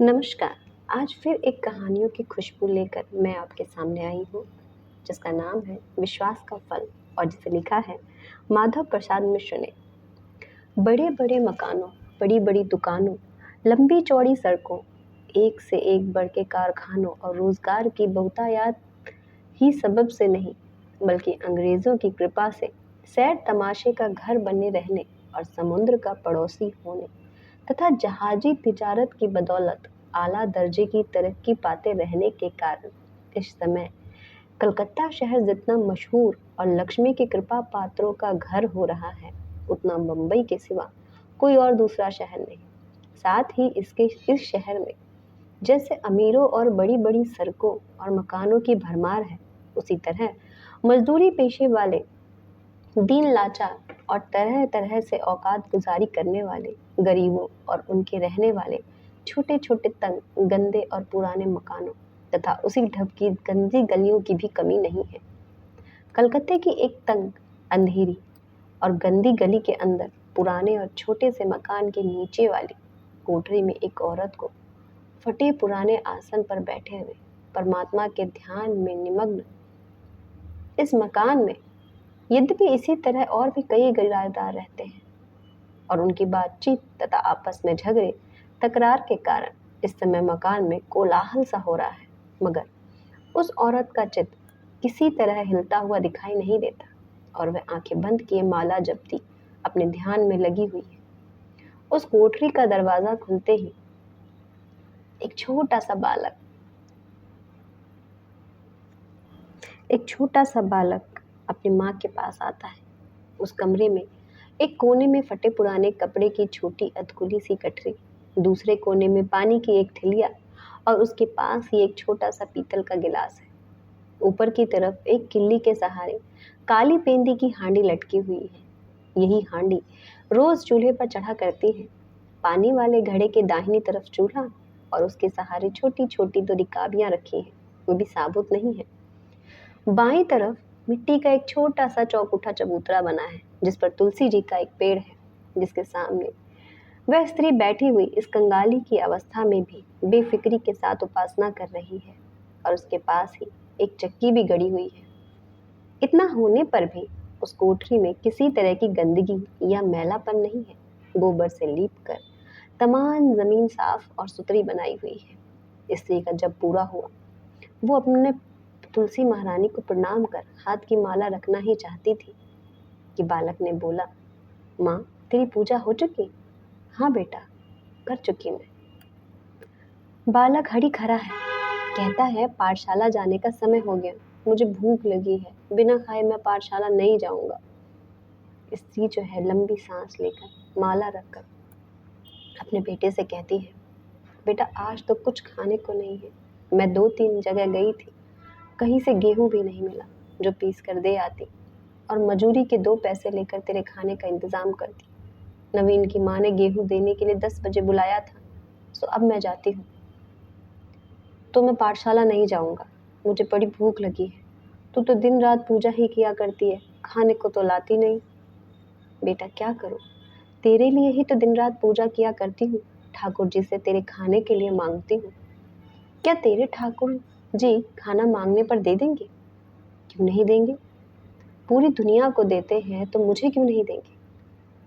नमस्कार। आज फिर एक कहानियों की खुशबू लेकर मैं आपके सामने आई हूँ, जिसका नाम है विश्वास का फल और जिसे लिखा है माधव प्रसाद मिश्र ने। बड़े बड़े मकानों, बड़ी बड़ी दुकानों, लंबी चौड़ी सड़कों, एक से एक बढ़ के कारखानों और रोजगार की बहुतायत ही सबब से नहीं, बल्कि अंग्रेजों की कृपा से सैर तमाशे का घर बने रहने और समुद्र का पड़ोसी होने तथा जहाजी तिजारत की बदौलत आला दर्जे की तरक्की पाते रहने के कारण इस समय कलकत्ता शहर जितना मशहूर और लक्ष्मी की कृपा पात्रों का घर हो रहा है, उतना मुंबई के सिवा कोई और दूसरा शहर नहीं। साथ ही इसके इस शहर में जैसे अमीरों और बड़ी बड़ी सड़कों और मकानों की भरमार है, उसी तरह मजदूरी पेशे वाले, दीन लाचार और तरह तरह से औकात गुजारी करने वाले गरीबों और उनके रहने वाले छोटे छोटे तंग, गंदे और पुराने मकानों तथा उसी ढंग की गंदी गलियों की भी कमी नहीं है। कलकत्ते की एक तंग, अंधेरी और गंदी गली के अंदर पुराने और छोटे से मकान के नीचे वाली कोठरी में एक औरत को फटे पुराने आसन पर बैठे हुए परमात्मा के ध्यान में निमग्न इस मकान में, यद्यपि इसी तरह और भी कई किराएदार रहते हैं और उनकी बातचीत तथा आपस में झगड़े तकरार के कारण इस समय मकान में कोलाहल सा हो रहा है, मगर उस औरत का चित्त किसी तरह हिलता हुआ दिखाई नहीं देता और वह आंखें बंद किए माला जपती अपने ध्यान में लगी हुई है। उस कोठरी का दरवाजा खुलते ही एक छोटा सा बालक अपनी माँ के पास आता है। उस कमरे में एक कोने में फटे पुराने कपड़े की छोटी अधकुली सी गठरी, दूसरे कोने में पानी की एक ठिलिया और उसके पास ही एक छोटा सा पीतल का गिलास है। ऊपर की तरफ एक किल्ली के सहारे काली पेंदी की हांडी लटकी हुई है। यही हांडी रोज चूल्हे पर चढ़ा करती है। पानी वाले घड़े के दाहिनी तरफ चूल्हा और उसके सहारे छोटी छोटी दो रिकाबियां रखी हैं, वो भी साबुत नहीं है। बाईं तरफ मिट्टी का एक छोटा सा चौकुठा चबूतरा बना है, जिस पर तुलसी जी का एक पेड़ है, जिसके सामने वह स्त्री बैठी हुई इस कंगाली की अवस्था में भी बेफिक्री के साथ उपासना कर रही है और उसके पास ही एक चक्की भी गड़ी हुई है। इतना होने पर भी उस कोठरी में किसी तरह की गंदगी या मैलापन नहीं है। गोबर से लीप कर तमाम जमीन साफ और सुथरी बनाई हुई है। स्त्री का जब पूरा हुआ, वो अपने तुलसी महारानी को प्रणाम कर हाथ की माला रखना ही चाहती थी कि बालक ने बोला, माँ, तेरी पूजा हो चुकी? हाँ बेटा, कर चुकी मैं। बालक हड़ी खड़ा है, कहता है पाठशाला जाने का समय हो गया, मुझे भूख लगी है, बिना खाए मैं पाठशाला नहीं जाऊंगा। स्त्री जो है लंबी सांस लेकर माला रखकर अपने बेटे से कहती है, बेटा आज तो कुछ खाने को नहीं है, मैं 2-3 जगह गई थी, कहीं से गेहूं भी नहीं मिला जो पीस कर दे आती और मजूरी के 2 पैसे लेकर तेरे खाने का इंतजाम करती। नवीन की माँ ने गेहूं देने के लिए 10 बजे बुलाया था, सो अब मैं जाती हूँ, तो मैं पाठशाला नहीं जाऊंगा, मुझे बड़ी भूख लगी है। तू तो दिन रात पूजा ही किया करती है, खाने को तो लाती नहीं। बेटा क्या करूं, तेरे लिए ही तो दिन रात पूजा किया करती हूँ, ठाकुर जी से तेरे खाने के लिए मांगती हूँ। क्या तेरे ठाकुर जी खाना मांगने पर दे देंगे? क्यों नहीं देंगे? पूरी दुनिया को देते हैं तो मुझे क्यों नहीं देंगे?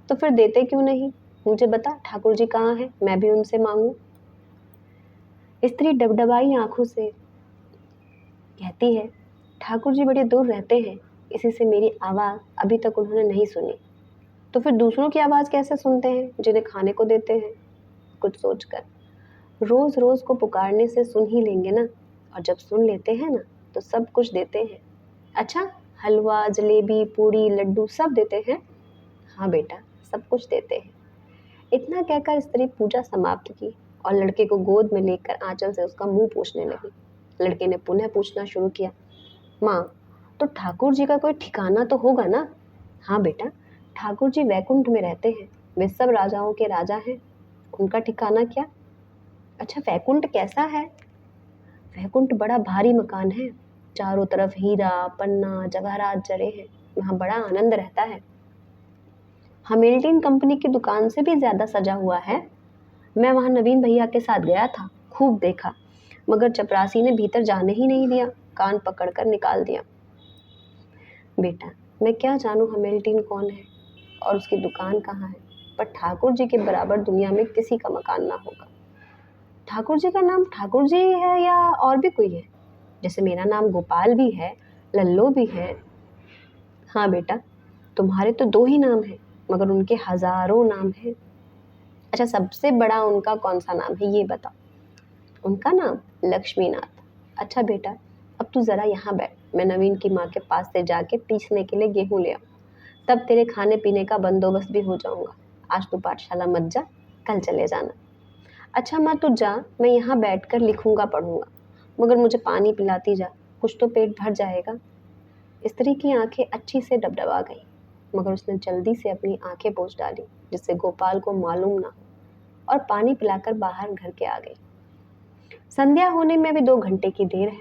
तो फिर देते क्यों नहीं? मुझे बता, ठाकुर जी कहाँ हैं, मैं भी उनसे मांगू। स्त्री डबडबाई आंखों से कहती है, ठाकुर जी बड़े दूर रहते हैं, इसी से मेरी आवाज अभी तक उन्होंने नहीं सुनी। तो फिर दूसरों की आवाज कैसे सुनते हैं जिन्हें खाने को देते हैं? कुछ सोचकर, रोज रोज को पुकारने से सुन ही लेंगे ना, और जब सुन लेते हैं ना तो सब कुछ देते हैं। अच्छा, हलवा, जलेबी, पूड़ी, लड्डू सब देते हैं? हाँ बेटा, सब कुछ देते हैं। इतना कहकर स्त्री पूजा समाप्त की और लड़के को गोद में लेकर आंचल से उसका मुंह पोंछने लगी। लड़के ने पुनः पूछना शुरू किया, माँ, तो ठाकुर जी का कोई ठिकाना तो होगा ना? हाँ बेटा, ठाकुर जी वैकुंठ में रहते हैं, वे सब राजाओं के राजा हैं, उनका ठिकाना क्या? अच्छा, वैकुंठ कैसा है? वैकुंठ बड़ा भारी मकान है, चारों तरफ हीरा पन्ना जवाहरात जड़े हैं, वहाँ बड़ा आनंद रहता है। हमिल्टन कंपनी की दुकान से भी ज्यादा सजा हुआ है। मैं वहाँ नवीन भैया के साथ गया था, खूब देखा, मगर चपरासी ने भीतर जाने ही नहीं दिया, कान पकड़कर निकाल दिया। बेटा, मैं क्या जानूं हेमिल्टन कौन है और उसकी दुकान कहाँ है, पर ठाकुर जी के बराबर दुनिया में किसी का मकान ना होगा। ठाकुर जी का नाम ठाकुर जी है या और भी कोई है? जैसे मेरा नाम गोपाल भी है, लल्लो भी है। हाँ बेटा, तुम्हारे तो 2 ही नाम हैं, मगर उनके हजारों नाम हैं। अच्छा, सबसे बड़ा उनका कौन सा नाम है ये बताओ? उनका नाम लक्ष्मीनाथ। अच्छा बेटा, अब तू जरा यहाँ बैठ, मैं नवीन की माँ के पास से जाके पीसने के लिए गेहूं ले आऊं, तब तेरे खाने पीने का बंदोबस्त भी हो जाऊंगा। आज तू पाठशाला मत जा, कल चले जाना। अच्छा माँ तू जा, मैं यहाँ बैठकर लिखूंगा पढ़ूंगा, मगर मुझे पानी पिलाती जा, कुछ तो पेट भर जाएगा। स्त्री की आंखें अच्छी से डबडबा गईं, मगर उसने जल्दी से अपनी आंखें पोंछ डाली जिससे गोपाल को मालूम ना हो, और पानी पिलाकर बाहर घर के आ गई। संध्या होने में भी 2 घंटे की देर है।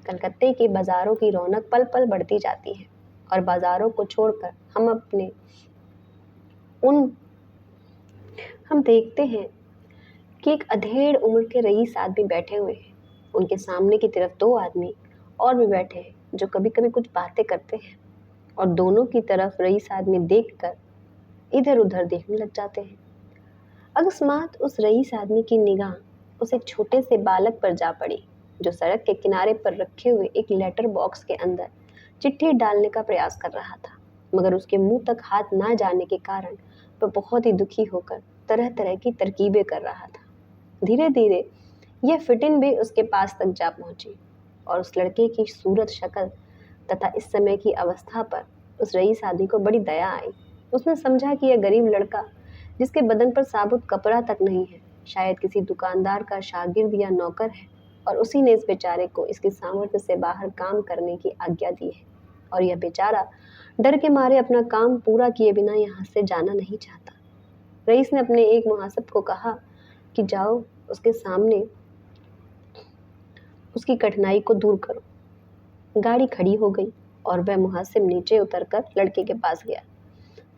कलकत्ते के बाजारों की रौनक पल पल बढ़ती जाती है, और बाजारों को छोड़कर उन हम देखते हैं कि एक अधेड़ उम्र के रईस आदमी बैठे हुए हैं। उनके सामने की तरफ 2 आदमी और भी बैठे हैं जो कभी कभी कुछ बातें करते हैं, और दोनों की तरफ रईस आदमी देखकर इधर उधर देखने लग जाते हैं। अकस्मात उस रईस आदमी की निगाह उस एक छोटे से बालक पर जा पड़ी जो सड़क के किनारे पर रखे हुए एक लेटर बॉक्स के अंदर चिट्ठी डालने का प्रयास कर रहा था, मगर उसके मुंह तक हाथ ना जाने के कारण वह बहुत ही दुखी होकर तरह तरह की तरकीबें कर रहा था। धीरे धीरे यह फिटिन भी उसके पास तक जा पहुंची, और उस लड़के की सूरत शक्ल तथा इस समय की अवस्था पर उस रईस आदमी को बड़ी दया आई। उसने समझा कि यह गरीब लड़का, जिसके बदन पर साबुत कपड़ा तक नहीं है, शायद किसी दुकानदार का शागिर्द या नौकर है, और उसी ने इस बेचारे को इसकी सामर्थ्य से बाहर काम करने की आज्ञा दी है, और यह बेचारा डर के मारे अपना काम पूरा किए बिना यहाँ से जाना नहीं चाहता। रईस ने अपने एक मुहासिब को कहा कि जाओ उसके सामने उसकी कठिनाई को दूर करो। गाड़ी खड़ी हो गई और वह मुहासिब नीचे उतरकर लड़के के पास गया।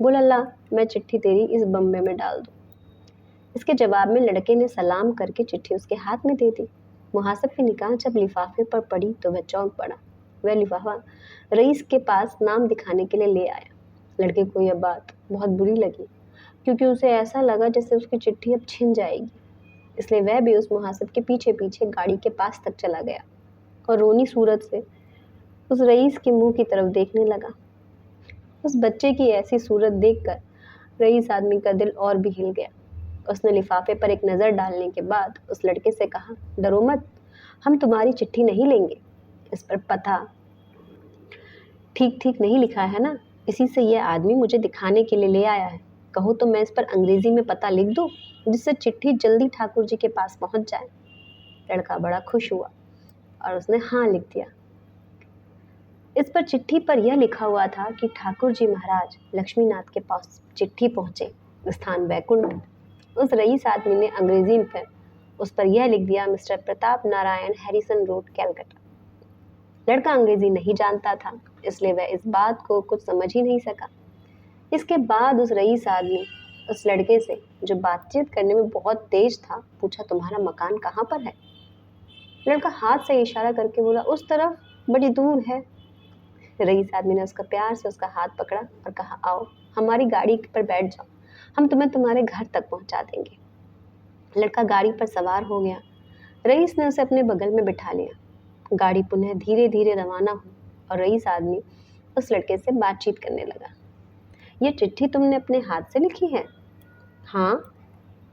बोला, ला मैं चिट्ठी तेरी इस बम्बे में डाल दूं। इसके जवाब में लड़के ने सलाम करके चिट्ठी उसके हाथ में दे दी। मुहासिब की निगाह जब लिफाफे पर पड़ी तो वह चौंक पड़ा। वह लिफाफा रईस के पास नाम दिखाने के लिए ले आया। लड़के को यह बात बहुत बुरी लगी, क्योंकि उसे ऐसा लगा जैसे उसकी चिट्ठी अब छिन जाएगी। इसलिए वह भी उस मुहासिब के पीछे पीछे गाड़ी के पास तक चला गया और रोनी सूरत से उस रईस के मुंह की तरफ देखने लगा। उस बच्चे की ऐसी सूरत देखकर रईस आदमी का दिल और भी हिल गया। उसने लिफाफे पर एक नज़र डालने के बाद उस लड़के से कहा, डरो मत, हम तुम्हारी चिट्ठी नहीं लेंगे। इस पर पता ठीक ठीक नहीं लिखा है ना, इसी से यह आदमी मुझे दिखाने के लिए ले आया है। कहो तो मैं इस पर अंग्रेजी में पता लिख दूं, जिससे चिट्ठी जल्दी ठाकुर जी के पास पहुंच जाए। लड़का बड़ा खुश हुआ और उसने हाँ लिख दिया। इस पर चिट्ठी पर यह लिखा हुआ था कि ठाकुर जी महाराज लक्ष्मीनाथ के पास चिट्ठी पहुंचे, स्थान वैकुंठ। उस रईस आदमी ने अंग्रेजी में उस पर यह लिख दिया, mister Pratap Narayan Harrison road, Calcutta. लड़का अंग्रेजी नहीं जानता था, इसलिए वह इस बात को कुछ समझ ही नहीं सका। इसके बाद उस रईस आदमी उस लड़के से, जो बातचीत करने में बहुत तेज था, पूछा, तुम्हारा मकान कहाँ पर है? लड़का हाथ से इशारा करके बोला, उस तरफ, बड़ी दूर है। रईस आदमी ने उसका प्यार से उसका हाथ पकड़ा और कहा, आओ हमारी गाड़ी पर बैठ जाओ, हम तुम्हें तुम्हारे घर तक पहुंचा देंगे। लड़का गाड़ी पर सवार हो गया। रईस ने उसे अपने बगल में बिठा लिया। गाड़ी पुनः धीरे धीरे रवाना हुई और रईस आदमी उस लड़के से बातचीत करने लगा। ये चिट्ठी तुमने अपने हाथ से लिखी है? हाँ।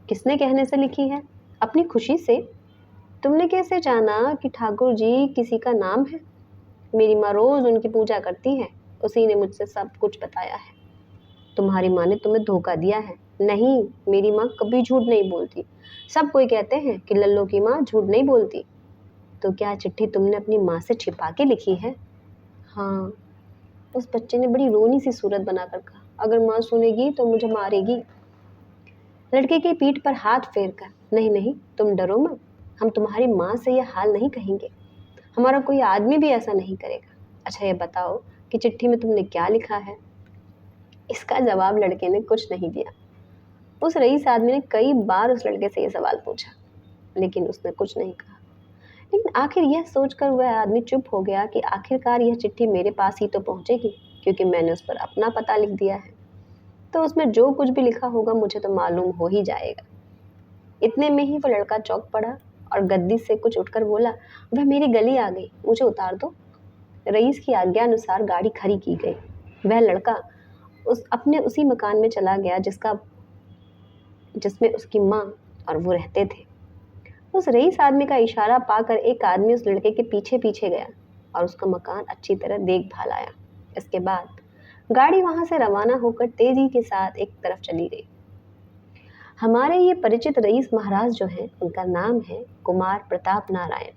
किसने कहने से लिखी है? अपनी खुशी से। तुमने कैसे जाना कि ठाकुर जी किसी का नाम है? मेरी माँ रोज उनकी पूजा करती है, उसी ने मुझसे सब कुछ बताया है। तुम्हारी माँ ने तुम्हें धोखा दिया है? नहीं, मेरी माँ कभी झूठ नहीं बोलती। सब कोई कहते हैं कि लल्लो की माँ झूठ नहीं बोलती। तो क्या चिट्ठी तुमने अपनी माँ से छिपा के लिखी है? हाँ। उस बच्चे ने बड़ी रोनी सी सूरत बनाकर कहा, अगर माँ सुनेगी तो मुझे मारेगी। लड़के की पीठ पर हाथ फेर कर, नहीं नहीं, तुम डरो मत, हम तुम्हारी माँ से यह हाल नहीं कहेंगे, हमारा कोई आदमी भी ऐसा नहीं करेगा। अच्छा ये बताओ कि चिट्ठी में तुमने क्या लिखा है? इसका जवाब लड़के ने कुछ नहीं दिया। उस रईस आदमी ने कई बार उस लड़के से ये सवाल पूछा, लेकिन उसने कुछ नहीं कहा। लेकिन आखिर यह सोचकर वह आदमी चुप हो गया कि आखिरकार यह चिट्ठी मेरे पास ही तो पहुंचेगी, क्योंकि मैंने उस पर अपना पता लिख दिया है। तो उसमें जो कुछ भी लिखा होगा मुझे तो मालूम हो ही जाएगा। इतने में ही वो लड़का चौंक पड़ा और गद्दी से कुछ उठकर बोला, वह मेरी गली आ गई, मुझे उतार दो। रईस की आज्ञा अनुसार गाड़ी खड़ी की गई। वह लड़का अपने उसी मकान में चला गया जिसमें उसकी माँ और वो रहते थे। उस रईस आदमी का इशारा पाकर एक आदमी उस लड़के के पीछे पीछे गया और उसका मकान अच्छी तरह देखभाल आया। इसके बाद गाड़ी वहां से रवाना होकर तेजी के साथ एक तरफ चली गई। हमारे ये परिचित रईस महाराज जो हैं, उनका नाम है कुमार प्रताप नारायण,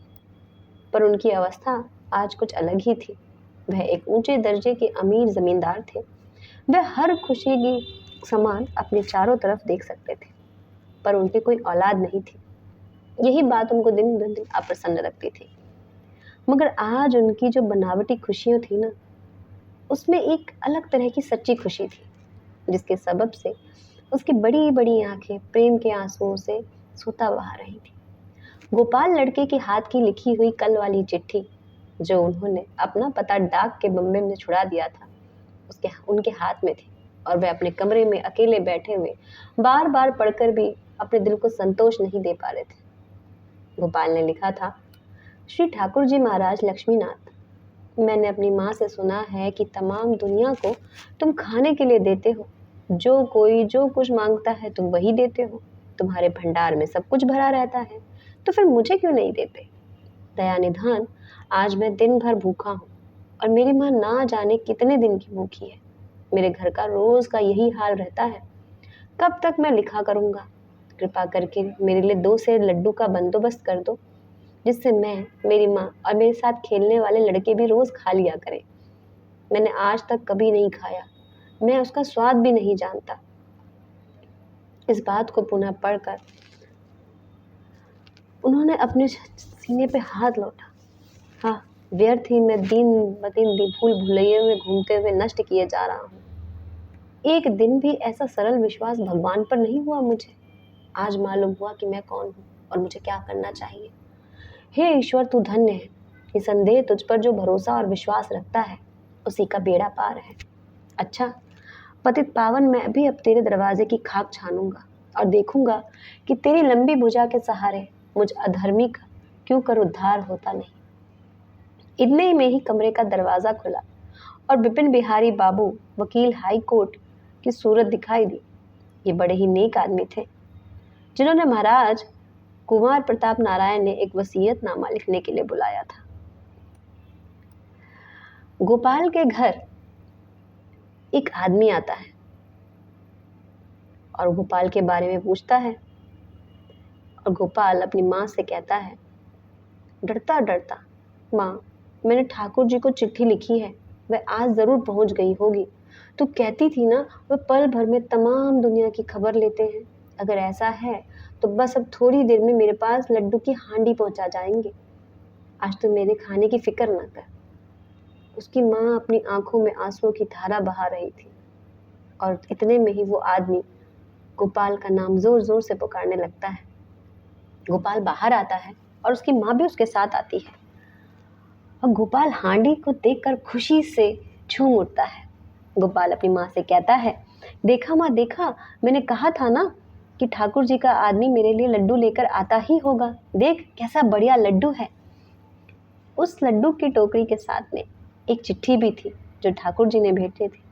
पर उनकी अवस्था आज कुछ अलग ही थी। वह एक ऊंचे दर्जे के अमीर जमींदार थे। वह हर खुशी की समान अपने चारों तरफ देख सकते थे, पर उनकी कोई औलाद नहीं थी। यही बात उनको दिन दिन अप्रसन्न रखती थी। मगर आज उनकी जो बनावटी खुशियां थी ना, उसमें एक अलग तरह की सच्ची खुशी थी, जिसके सबब से उसकी बड़ी बड़ी आंखें प्रेम के आंसुओं से सोता बहा रही थी। गोपाल लड़के के हाथ की लिखी हुई कल वाली चिट्ठी, जो उन्होंने अपना पता डाक के बम्बे में छुड़ा दिया था, उनके हाथ में थी, और वह अपने कमरे में अकेले बैठे हुए बार बार पढ़कर भी अपने दिल को संतोष नहीं दे पा रहे थे। गोपाल ने लिखा था, श्री ठाकुर जी महाराज लक्ष्मीनाथ, मैंने अपनी माँ से सुना है कि तमाम दुनिया को तुम खाने के लिए देते हो। जो कोई जो कुछ मांगता है तुम वही देते हो। तुम्हारे भंडार में सब कुछ भरा रहता है, तो फिर मुझे क्यों नहीं देते? दया निधान, आज मैं दिन भर भूखा हूँ और मेरी माँ ना जाने कितने दिन की भूखी है। मेरे घर का रोज का यही हाल रहता है। कब तक मैं लिखा करूँगा? कृपा करके मेरे लिए 2 सेर लड्डू का बंदोबस्त कर दो, जिससे मैं, मेरी माँ और मेरे साथ खेलने वाले लड़के भी रोज खा लिया करें। मैंने आज तक कभी नहीं खाया, मैं उसका स्वाद भी नहीं जानता। इस बात को पुनः पढ़कर उन्होंने अपने सीने पे हाथ लौटा। हाँ, व्यर्थ ही मैं दिन ब दिन भूल भुलैये में घूमते हुए नष्ट किए जा रहा हूँ। एक दिन भी ऐसा सरल विश्वास भगवान पर नहीं हुआ मुझे। आज मालूम हुआ कि मैं कौन हूँ और मुझे क्या करना चाहिए। हे ईश्वर, तू धन्य है। निसंदेह तुझ पर जो भरोसा और विश्वास रखता है, उसी का बेड़ा पार है। अच्छा, पतित पावन, मैं भी अब तेरे दरवाजे की खाक छानूंगा और देखूंगा कि तेरी लंबी भुजा के सहारे मुझ अधर्मी का क्यों कर उद्धार होता नहीं। इतने ही में ही कमरे का दरवाजा खुला और विपिन बिहारी बाबू, वकील हाई कोर्ट की सूरत दिखाई दी। ये बड़े ही नेक आदमी थे, जिन्होंने महाराज कुमार प्रताप नारायण ने एक वसीयतनामा लिखने के लिए बुलाया था। गोपाल के घर एक आदमी आता है और गोपाल के बारे में पूछता है, और गोपाल अपनी माँ से कहता है, डरता डरता, माँ, मैंने ठाकुर जी को चिट्ठी लिखी है, वह आज जरूर पहुंच गई होगी। तू कहती थी ना, वह पल भर में तमाम दुनिया की खबर लेते हैं। अगर ऐसा है तो बस अब थोड़ी देर में मेरे पास लड्डू की हांडी पहुंचा जाएंगे। आज तो मेरे खाने की फिक्र ना कर। उसकी माँ अपनी आंखों में आंसुओं की धारा बहा रही थी, और इतने में ही वो आदमी गोपाल का नाम जोर जोर से पुकारने लगता है। गोपाल बाहर आता है और उसकी माँ भी उसके साथ आती है, और गोपाल हांडी को देखकर खुशी से झूम उठता है। गोपाल अपनी माँ से कहता है, देखा माँ देखा, मैंने कहा था ना कि ठाकुर जी का आदमी मेरे लिए लड्डू लेकर आता ही होगा। देख कैसा बढ़िया लड्डू है। उस लड्डू की टोकरी के साथ में एक चिट्ठी भी थी, जो ठाकुर जी ने भेजी थी।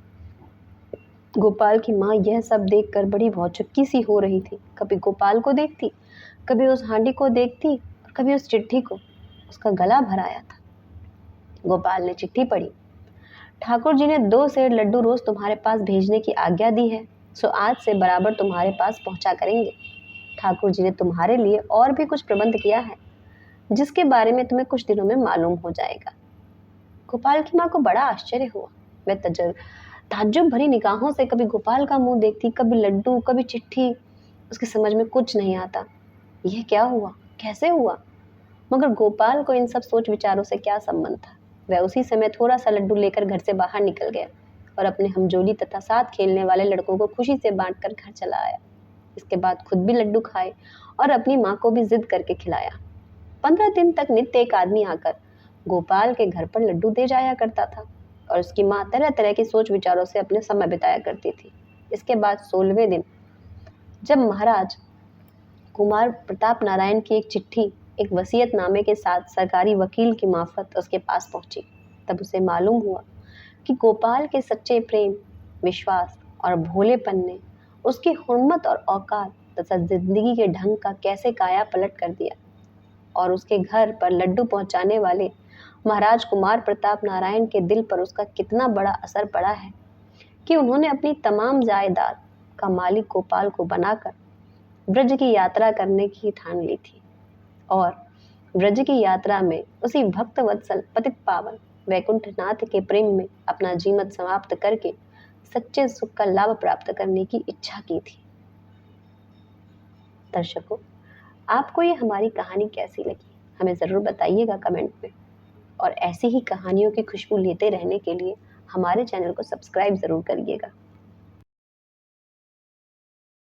गोपाल की माँ यह सब देखकर बड़ी भौचक्की सी हो रही थी। कभी गोपाल को देखती, कभी उस हांडी को देखती, और कभी उस चिट्ठी को। उसका गला भर आया था। गोपाल ने चिट्ठी पढ़ी। ठाकुर जी ने 2 सेर लड्डू रोज तुम्हारे पास भेजने की आज्ञा दी है, सो आज से बराबर तुम्हारे पास पहुंचा करेंगे। ठाकुर जी ने तुम्हारे लिए और भी कुछ प्रबंध किया है, जिसके बारे में तुम्हें कुछ दिनों में मालूम हो जाएगा। गोपाल की माँ को बड़ा आश्चर्य हुआ। वह ताज्जुब भरी निगाहों से कभी गोपाल का मुंह देखती, कभी लड्डू, कभी चिट्ठी। उसके समझ में कुछ नहीं आता, यह क्या हुआ, कैसे हुआ। मगर गोपाल को इन सब सोच विचारों से क्या संबंध था। वह उसी समय थोड़ा सा लड्डू लेकर घर से बाहर निकल गया और अपने हमजोली तथा साथ खेलने वाले लड़कों को खुशी से बांटकर घर चला आया। इसके बाद खुद भी लड्डू खाए और अपनी माँ को भी जिद करके खिलाया। 15 दिन तक नित्य एक आदमी आकर गोपाल के घर पर लड्डू दे जाया करता था और उसकी माँ तरह तरह के सोच विचारों से अपने समय बिताया करती थी। इसके बाद 16वें दिन जब महाराज कुमार प्रताप नारायण की एक चिट्ठी एक वसीयतनामे के साथ सरकारी वकील की मार्फत उसके पास पहुंची, तब उसे मालूम हुआ कि गोपाल के सच्चे प्रेम, विश्वास और भोलेपन ने उसकी हुर्मत और औकात तथा जिंदगी के ढंग का कैसे काया पलट कर दिया और उसके घर पर लड्डू पहुंचाने वाले महाराज कुमार प्रताप नारायण के दिल पर उसका कितना बड़ा असर पड़ा है कि उन्होंने अपनी तमाम जायदाद का मालिक गोपाल को बनाकर ब्रज की यात्रा करने की ठान ली थी और ब्रज की यात्रा में उसी भक्त वत्सल पतित पावन वैकुंठनाथ के प्रेम में अपना जीवन समाप्त करके सच्चे सुख का लाभ प्राप्त करने की इच्छा की थी। दर्शकों, आपको ये हमारी कहानी कैसी लगी हमें ज़रूर बताइएगा कमेंट में, और ऐसी ही कहानियों की खुशबू लेते रहने के लिए हमारे चैनल को सब्सक्राइब ज़रूर करिएगा।